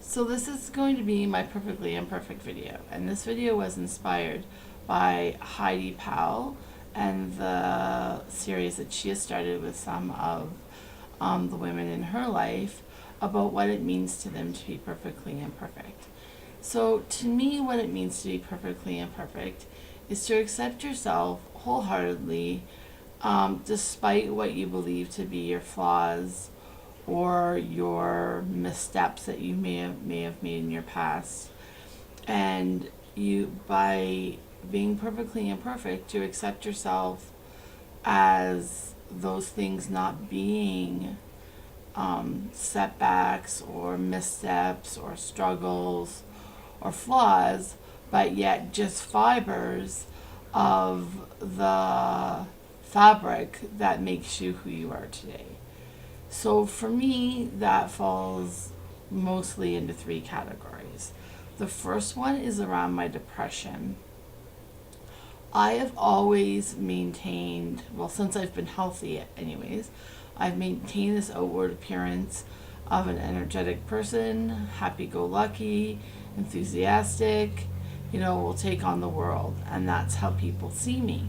So this is going to be my Perfectly Imperfect video, and this video was inspired by Heidi Powell and the series that she has started with some of the women in her life about what it means to them to be perfectly imperfect. So to me, what it means to be perfectly imperfect is to accept yourself wholeheartedly, despite what you believe to be your flaws or your missteps that you may have made in your past. And you, by being perfectly imperfect, you accept yourself as those things not being setbacks or missteps or struggles or flaws, but yet just fibers of the fabric that makes you who you are today. So for me, that falls mostly into three categories. The first one is around my depression. I have always maintained, well, since I've been healthy anyways, I've maintained this outward appearance of an energetic person, happy-go-lucky, enthusiastic, will take on the world. And that's how people see me.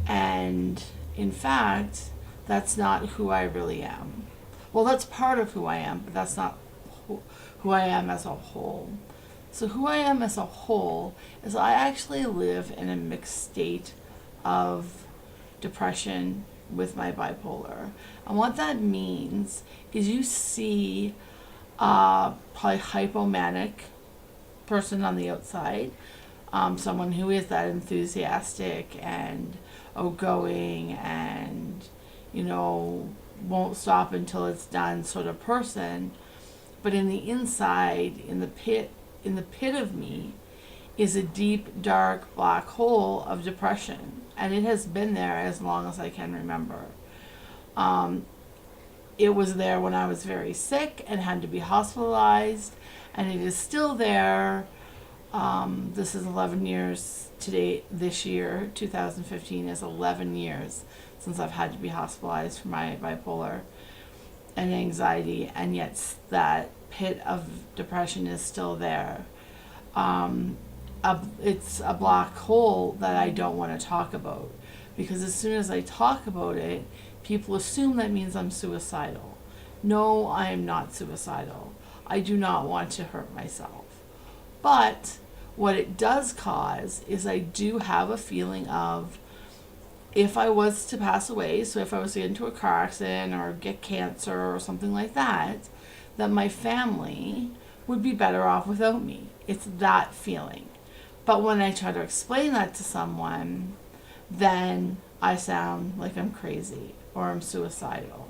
And in fact, that's not who I really am. Well, that's part of who I am, but that's not who I am as a whole. So who I am as a whole is I actually live in a mixed state of depression with my bipolar. And what that means is you see probably hypomanic person on the outside, someone who is that enthusiastic and outgoing and won't stop until it's done sort of person. But in the inside, in the pit of me, is a deep, dark, black hole of depression. And it has been there as long as I can remember. It was there when I was very sick and had to be hospitalized, and it is still there. This is 11 years today. This year, 2015, is 11 years since I've had to be hospitalized for my bipolar and anxiety, and yet that pit of depression is still there. It's a black hole that I don't want to talk about, because as soon as I talk about it, people assume that means I'm suicidal. No, I am not suicidal. I do not want to hurt myself. But what it does cause is I do have a feeling of, if I was to pass away, so if I was to get into a car accident or get cancer or something like that my family would be better off without me. It's that feeling. But when I try to explain that to someone, then I sound like I'm crazy or I'm suicidal.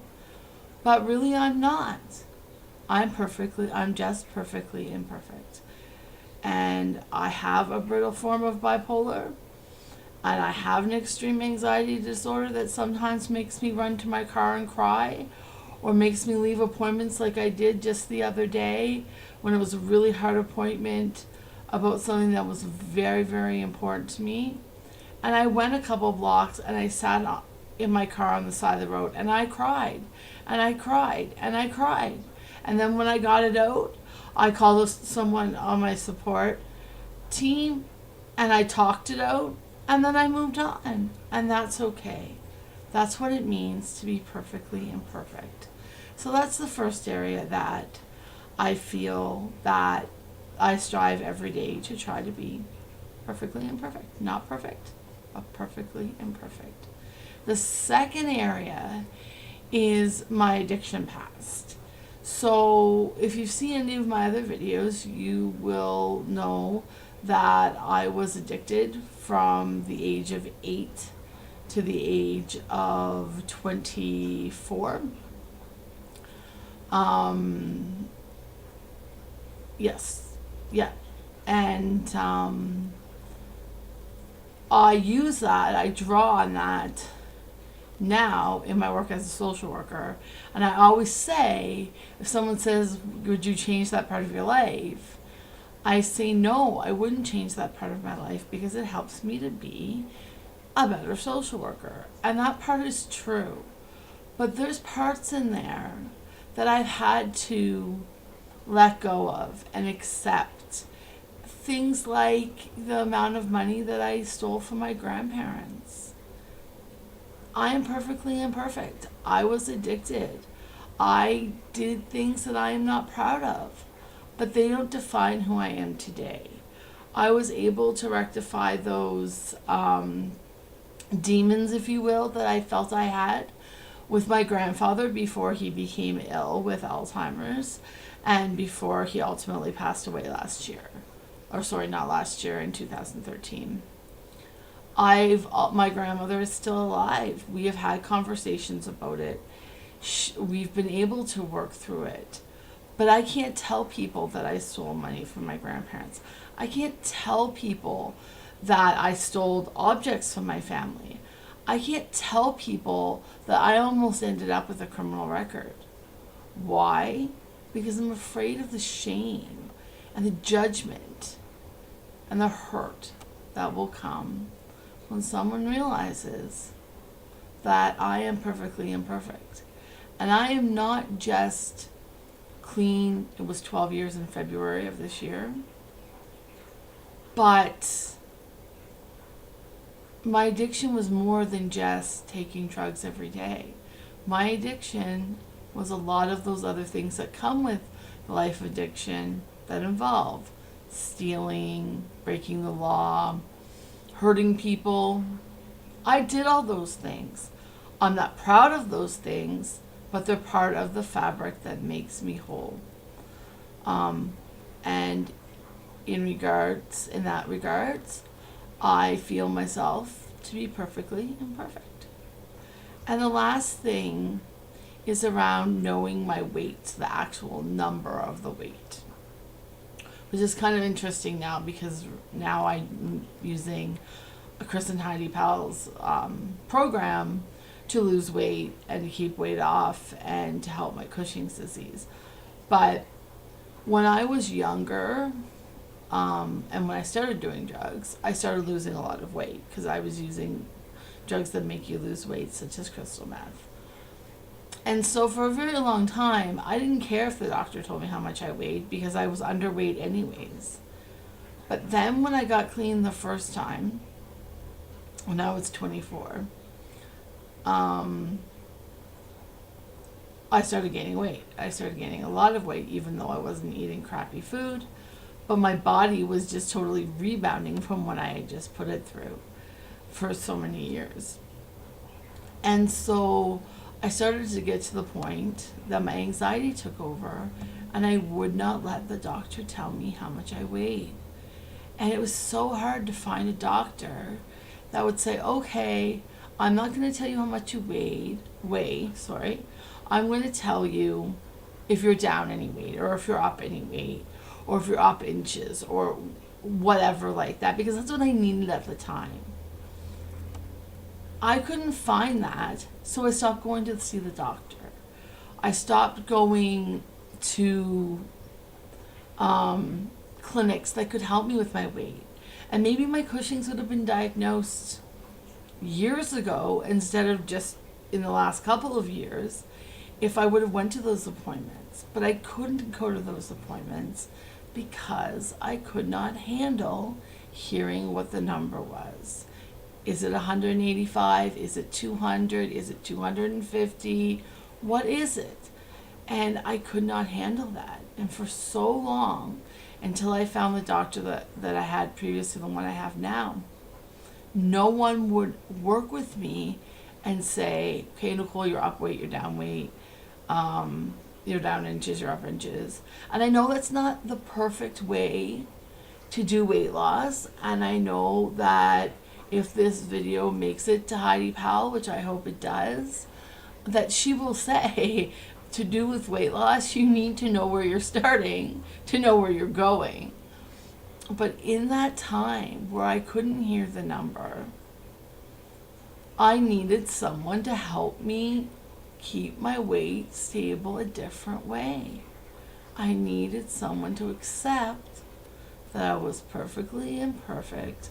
But really I'm not. I'm just perfectly imperfect. And I have a brittle form of bipolar. And I have an extreme anxiety disorder that sometimes makes me run to my car and cry, or makes me leave appointments like I did just the other day when it was a really hard appointment about something that was very, very important to me. And I went a couple blocks and I sat in my car on the side of the road and I cried and I cried and I cried. And then when I got it out, I called someone on my support team and I talked it out. And then I moved on, and that's okay. That's what it means to be perfectly imperfect. So that's the first area that I feel that I strive every day to try to be perfectly imperfect. Not perfect, but perfectly imperfect. The second area is my addiction past. So if you've seen any of my other videos, you will know that I was addicted from the age of 8 to the age of 24. Yes, yeah. And I use that, I draw on that now in my work as a social worker. And I always say, if someone says, would you change that part of your life? I say, no, I wouldn't change that part of my life because it helps me to be a better social worker. And that part is true. But there's parts in there that I've had to let go of and accept things like the amount of money that I stole from my grandparents. I am perfectly imperfect. I was addicted. I did things that I am not proud of, but they don't define who I am today. I was able to rectify those demons, if you will, that I felt I had with my grandfather before he became ill with Alzheimer's and before he ultimately passed away last year. Or sorry, not last year, in 2013. My grandmother is still alive. We have had conversations about it. We've been able to work through it. But I can't tell people that I stole money from my grandparents. I can't tell people that I stole objects from my family. I can't tell people that I almost ended up with a criminal record. Why? Because I'm afraid of the shame and the judgment and the hurt that will come when someone realizes that I am perfectly imperfect. And I am not just clean. It was 12 years in February of this year. But my addiction was more than just taking drugs every day. My addiction was a lot of those other things that come with life addiction that involve stealing, breaking the law, hurting people. I did all those things. I'm not proud of those things, but they're part of the fabric that makes me whole. And in that regards, I feel myself to be perfectly imperfect. And the last thing is around knowing my weight, the actual number of the weight, which is kind of interesting now because now I'm using Chris and Heidi Powell's program to lose weight and to keep weight off and to help my Cushing's disease. But when I was younger, and when I started doing drugs, I started losing a lot of weight because I was using drugs that make you lose weight, such as crystal meth. And so for a very long time, I didn't care if the doctor told me how much I weighed because I was underweight anyways. But then when I got clean the first time, when I was 24, I started gaining weight. I started gaining a lot of weight, even though I wasn't eating crappy food. But my body was just totally rebounding from what I had just put it through for so many years. And so I started to get to the point that my anxiety took over and I would not let the doctor tell me how much I weighed. And it was so hard to find a doctor that would say, okay, I'm not going to tell you how much you weigh. I'm going to tell you if you're down any weight or if you're up any weight or if you're up inches or whatever like that, because that's what I needed at the time. I couldn't find that, so I stopped going to see the doctor. I stopped going to clinics that could help me with my weight. And maybe my Cushing's would have been diagnosed years ago instead of just in the last couple of years if I would have went to those appointments. But I couldn't go to those appointments because I could not handle hearing what the number was. Is it 185? Is it 200? Is it 250? What is it? And I could not handle that. And for so long, until I found the doctor that I had previous to the one I have now, no one would work with me and say, okay, Nicole, you're up weight, you're down weight, you're down inches, you're up inches. And I know that's not the perfect way to do weight loss. And I know that if this video makes it to Heidi Powell, which I hope it does, that she will say, to do with weight loss, you need to know where you're starting to know where you're going. But in that time where I couldn't hear the number, I needed someone to help me keep my weight stable a different way. I needed someone to accept that I was perfectly imperfect.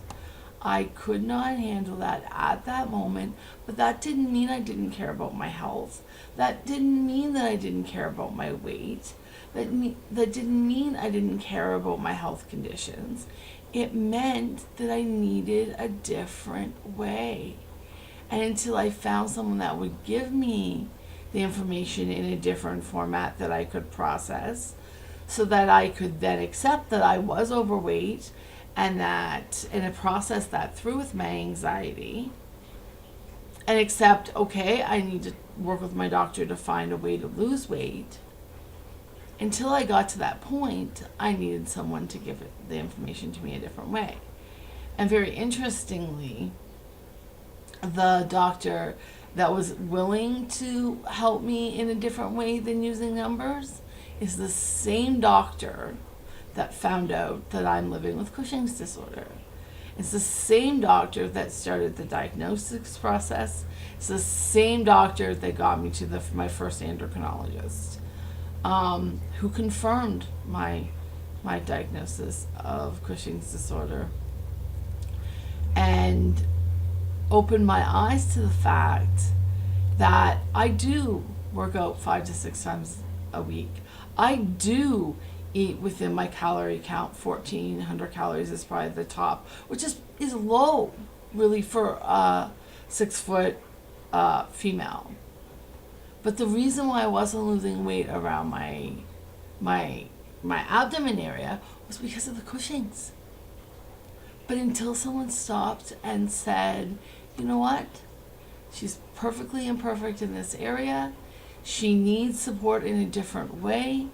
I could not handle that at that moment, but that didn't mean I didn't care about my health. That didn't mean that I didn't care about my weight. that didn't mean I didn't care about my health conditions. It meant that I needed a different way. And until I found someone that would give me the information in a different format that I could process, so that I could then accept that I was overweight and process that through with my anxiety and accept, okay, I need to work with my doctor to find a way to lose weight. Until I got to that point, I needed someone to give the information to me a different way. And very interestingly, the doctor that was willing to help me in a different way than using numbers is the same doctor that found out that I'm living with Cushing's disorder. It's the same doctor that started the diagnosis process. It's the same doctor that got me to my first endocrinologist, who confirmed my diagnosis of Cushing's disorder and opened my eyes to the fact that I do work out 5 to 6 times a week. I do eat within my calorie count. 1,400 calories is probably the top, which is low, really, for a 6-foot female. But the reason why I wasn't losing weight around my abdomen area was because of the Cushing's. But until someone stopped and said, you know what? She's perfectly imperfect in this area. She needs support in a different way.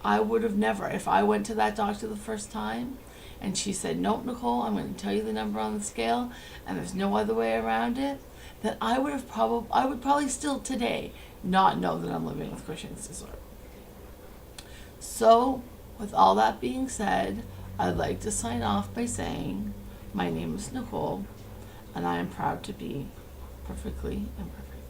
I would have never, if I went to that doctor the first time and she said, nope, Nicole, I'm going to tell you the number on the scale and there's no other way around it, then I would probably still today not know that I'm living with Cushing's disorder. So, with all that being said, I'd like to sign off by saying, my name is Nicole, and I am proud to be perfectly imperfect.